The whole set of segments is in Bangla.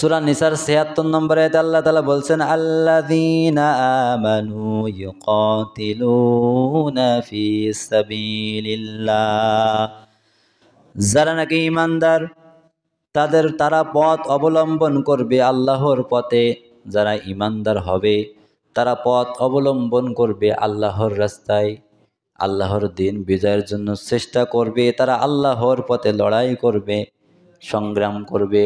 সূরা নিসার ৭৬ নম্বর আয়াতে আল্লাহ তাআলা বলছেন, আল্লাযীনা আমানু ইউকাতিলুনা ফি সাবিলিল্লাহ। যারা নাকি ঈমানদার তারা পথ অবলম্বন করবে আল্লাহর পথে। যারা ঈমানদার হবে তারা পথ অবলম্বন করবে আল্লাহর রাস্তায়, আল্লাহর দিন বিজয়ের জন্য চেষ্টা করবে। তারা আল্লাহর পথে লড়াই করবে, সংগ্রাম করবে,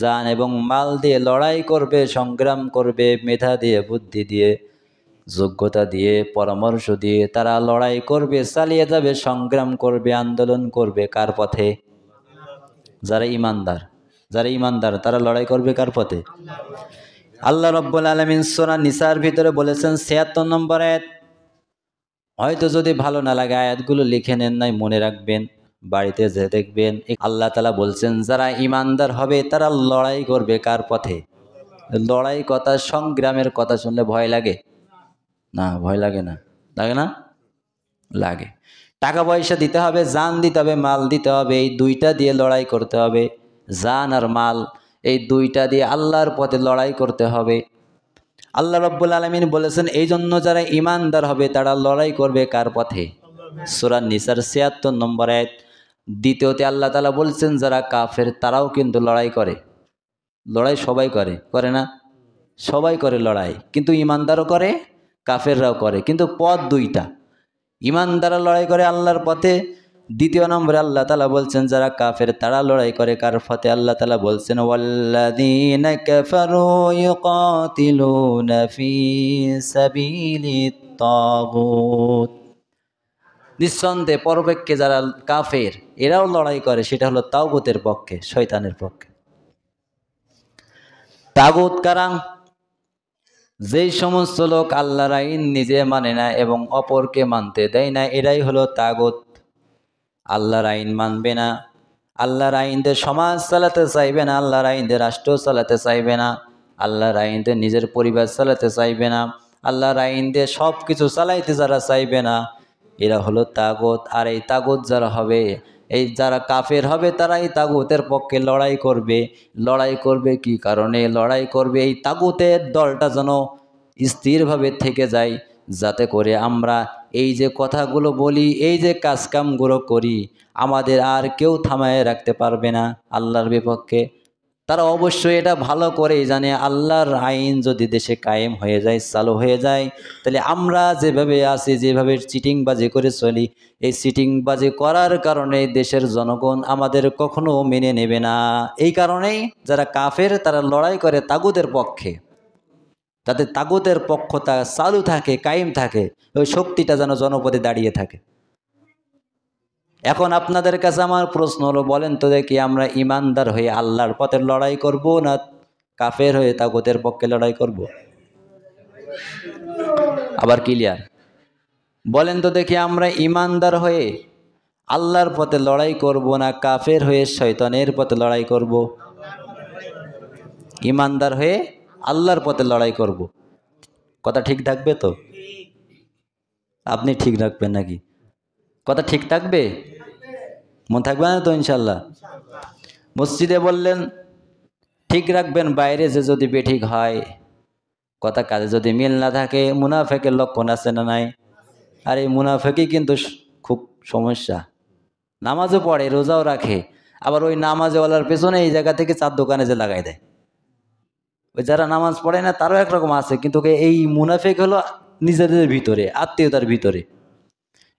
জান এবং মাল দিয়ে লড়াই করবে, সংগ্রাম করবে, মেধা দিয়ে, বুদ্ধি দিয়ে, যোগ্যতা দিয়ে, পরামর্শ দিয়ে তারা লড়াই করবে, চালিয়ে যাবে, সংগ্রাম করবে, আন্দোলন করবে। কার পথে? যারা ঈমানদার তারা লড়াই করবে কার পথে? আল্লাহ রাব্বুল আলামিন সূরা নিসার ভিতরে বলেছেন ৭৬ নম্বর আয়াত। হয়তো যদি ভালো না লাগে আয়াতগুলো লিখে নেন, নাই মনে রাখবেন, বাড়িতে যে দেখবেন। আল্লাহ তাআলা বলছেন যারা ঈমানদার হবে তারা লড়াই করবে কার পথে? লড়াই কথা, সংগ্রামের কথা শুনলে ভয় লাগে না? ভয় লাগে না? লাগে না? লাগে। টাকা পয়সা দিতে হবে, জান দিতে হবে, মাল দিতে হবে। এই দুইটা দিয়ে লড়াই করতে হবে। জান আর মাল, এই দুইটা দিয়ে আল্লাহর পথে লড়াই করতে হবে। আল্লাহ রাব্বুল আলামিন বলেছেন এই জন্য যারা ঈমানদার হবে তারা লড়াই করবে কার পথে? সূরা নিসার ৭৬ নম্বর আয়াত। দ্বিতীয়তে আল্লাহ তাআলা বলছেন যারা কাফের তারাও কিন্তু লড়াই করে। লড়াই সবাই করে, করে না? সবাই করে লড়াই, কিন্তু ঈমানদারও করে, কাফেররাও করে, কিন্তু পথ দুইটা। ঈমানদাররা লড়াই করে আল্লাহর পথে। দ্বিতীয় নম্বরে আল্লাহ তাআলা বলছেন যারা কাফের তারা লড়াই করে কার পথে? আল্লাহ তাআলা বলছেন ওয়াল্লাযীনা কাফারু ইউকাতিলুনা ফি সাবিলিত তাগুত। নিঃসন্দেহে পরপক্ষে যারা কাফের এরাও লড়াই করে, সেটা হলো তাগুতের পক্ষে, শয়তানের পক্ষে। তাগুত কারা? যেই সমস্ত লোক আল্লাহর আইন নিজে মানে না এবং অপরকে মানতে দেয় না, এরাই হলো তাগুত। আল্লাহর আইন মানবে না, আল্লাহর আইন দিয়ে সমাজ চালাতে চাইবে না, আল্লাহর আইন দিয়ে রাষ্ট্র চালাতে চাইবে না, আল্লাহর আইন দিয়ে নিজের পরিবার চালাতে চাইবে না, আল্লাহর আইন দিয়ে সব কিছু চালাইতে যারা চাইবে না, এরা হলো তাগুত। আর এই তাগুত যারা হবে, এই যারা কাফের হবে তারাই তাগুতের পক্ষে লড়াই করবে। লড়াই করবে কি কারণে? লড়াই করবে এই তাগুতের দলটা যেন স্থিরভাবে থেকে যায়, যাতে করে আমরা এই যে কথাগুলো বলি, এই যে কাজকামগুলো করি, আমাদের আর কেউ থামায় রাখতে পারবে না আল্লাহর বিপক্ষে। তারা অবশ্যই এটা ভালো করেই জানে আল্লাহর আইন যদি দেশে কায়েম হয়ে যায়, চালু হয়ে যায়, তাহলে আমরা যেভাবে আছি, যেভাবে চিটিংবাজি করে চলি, এই চিটিংবাজি করার কারণে দেশের জনগণ আমাদের কখনো মেনে নেবে না। এই কারণেই যারা কাফের তারা লড়াই করে তাগুতের পক্ষে, যাতে তাগুতের পক্ষতা চালু থাকে, কায়েম থাকে, ওই শক্তিটা যেন জনপদে দাঁড়িয়ে থাকে। এখন আপনাদের কাছে আমার প্রশ্ন হলো, বলেন তো দেখি, আমরা ঈমানদার হয়ে আল্লাহর পথে লড়াই করব না কাফের হয়ে তাগুতের পক্ষে লড়াই করব? আবার ক্লিয়ার বলেন তো দেখি, আমরা ঈমানদার হয়ে আল্লাহর পথে লড়াই করব না কাফের হয়ে শয়তানের পথে লড়াই করব? ঈমানদার হয়ে আল্লাহর পথে লড়াই করব। কথা ঠিক থাকবে তো? আপনি ঠিক রাখবেন নাকি? কথা ঠিক থাকবে? মন থাকবে না তো ইনশাল্লাহ? মসজিদে বললেন ঠিক রাখবেন, বাইরে যে যদি বেঠিক হয়, কথা কাজে যদি মিল না থাকে, মুনাফেকের লক্ষণ আছে না নাই? আর এই মুনাফেকই কিন্তু খুব সমস্যা। নামাজও পড়ে, রোজাও রাখে, আবার ওই নামাজওয়ালার পেছনে এই জায়গা থেকে 4 দোকানে যে লাগাই দেয়। ওই যারা নামাজ পড়ে না তারও একরকম আছে, কিন্তু এই মুনাফেক হলো নিজেদের ভিতরে, আত্মীয়তার ভিতরে।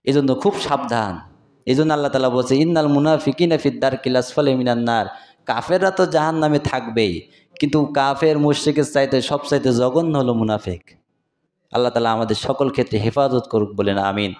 এই জন্য খুব সাবধান। এই জন্য আল্লাহ তাআলা বলছে ইন্নাল মুনাফিকিনা ফিদ দারকিল আসফালি মিনান নার। কাফেররা তো জাহান্নামে থাকবেই, কিন্তু কাফের মুশরিকের চাইতে সবচাইতে জঘন্য হলো মুনাফিক। আল্লাহ তাআলা আমাদের সকল ক্ষেত্রে হেফাজত করুক, বলেন আমিন।